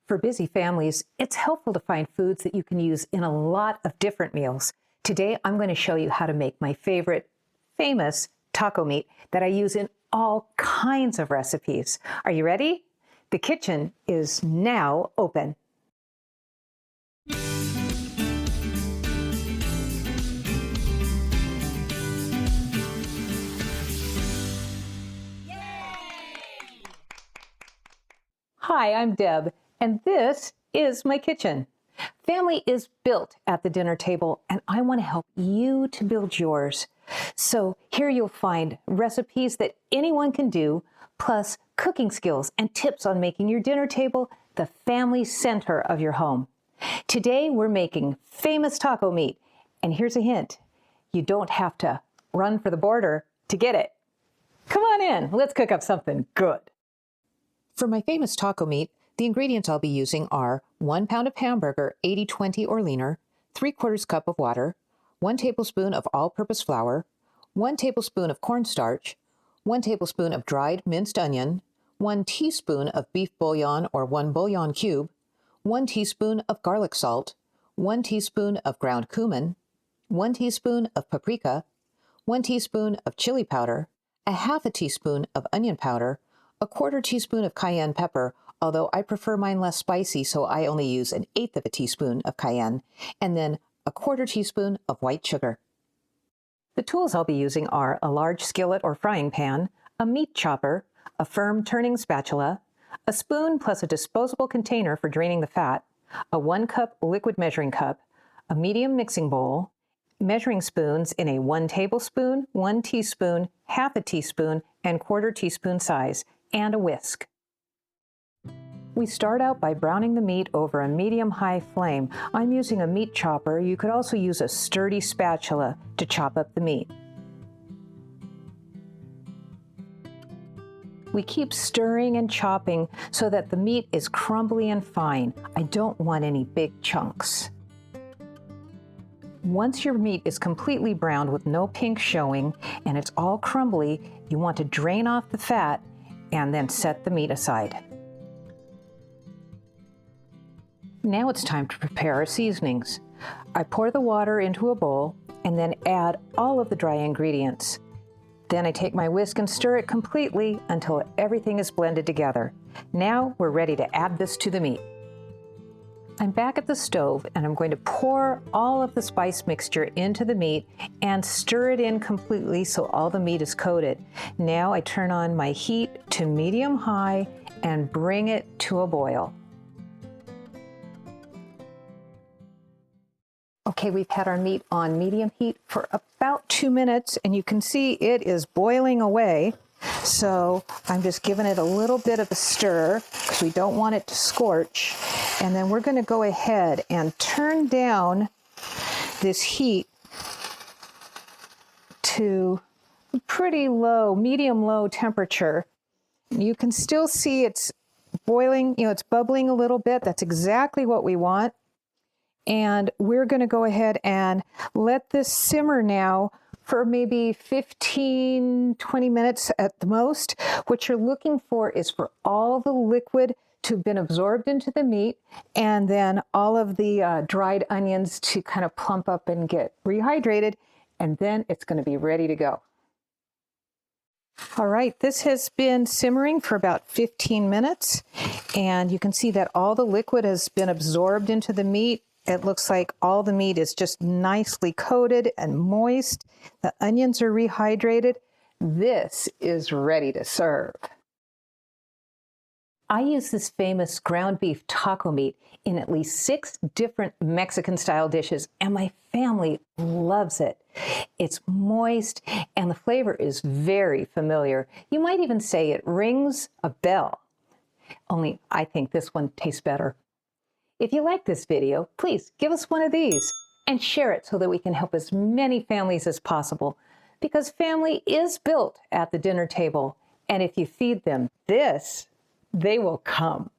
For busy families, it's helpful to find foods that you can use in a lot of different meals. Today, I'm going to show you how to make my favorite famous taco meat that I use in all kinds of recipes. Are you ready? The kitchen is now open. Hi, I'm Deb, and this is my kitchen. Family is built at the dinner table, and I want to help you to build yours. So here you'll find recipes that anyone can do, plus cooking skills and tips on making your dinner table the family center of your home. Today we're making famous taco meat, and here's a hint. You don't have to run for the border to get it. Come on in, let's cook up something good. For my famous taco meat, the ingredients I'll be using are 1 pound of hamburger, 80/20 or leaner, 3/4 cup of water, 1 tablespoon of all-purpose flour, 1 tablespoon of cornstarch, 1 tablespoon of dried minced onion, 1 teaspoon of beef bouillon or 1 bouillon cube, 1 teaspoon of garlic salt, 1 teaspoon of ground cumin, 1 teaspoon of paprika, 1 teaspoon of chili powder, a half a teaspoon of onion powder, a 1/4 teaspoon of cayenne pepper, although I prefer mine less spicy, so I only use 1/8 of a teaspoon of cayenne, and then a 1/4 teaspoon of white sugar. The tools I'll be using are a large skillet or frying pan, a meat chopper, a firm turning spatula, a spoon plus a disposable container for draining the fat, a 1-cup liquid measuring cup, a medium mixing bowl, measuring spoons in a 1 tablespoon, 1 teaspoon, half a teaspoon, and 1/4 teaspoon size, and a whisk. We start out by browning the meat over a medium-high flame. I'm using a meat chopper. You could also use a sturdy spatula to chop up the meat. We keep stirring and chopping so that the meat is crumbly and fine. I don't want any big chunks. Once your meat is completely browned with no pink showing and it's all crumbly, you want to drain off the fat and then set the meat aside. Now it's time to prepare our seasonings. I pour the water into a bowl and then add all of the dry ingredients. Then I take my whisk and stir it completely until everything is blended together. Now we're ready to add this to the meat. I'm back at the stove and I'm going to pour all of the spice mixture into the meat and stir it in completely so all the meat is coated. Now I turn on my heat to medium-high and bring it to a boil. Okay, we've had our meat on medium heat for about 2 minutes, and you can see it is boiling away. So I'm just giving it a little bit of a stir because we don't want it to scorch. And then we're going to go ahead and turn down this heat to a pretty low, medium-low temperature. You can still see it's boiling, it's bubbling a little bit. That's exactly what we want. And we're going to go ahead and let this simmer now for maybe 15, 20 minutes at the most. What you're looking for is for all the liquid to have been absorbed into the meat, and then all of the dried onions to kind of plump up and get rehydrated, and then it's going to be ready to go. All right, this has been simmering for about 15 minutes, and you can see that all the liquid has been absorbed into the meat. It looks like all the meat is just nicely coated and moist. The onions are rehydrated. This is ready to serve. I use this famous ground beef taco meat in at least 6 different Mexican-style dishes, and my family loves it. It's moist, and the flavor is very familiar. You might even say it rings a bell. Only I think this one tastes better. If you like this video, please give us one of these and share it so that we can help as many families as possible, because family is built at the dinner table, and if you feed them this, they will come.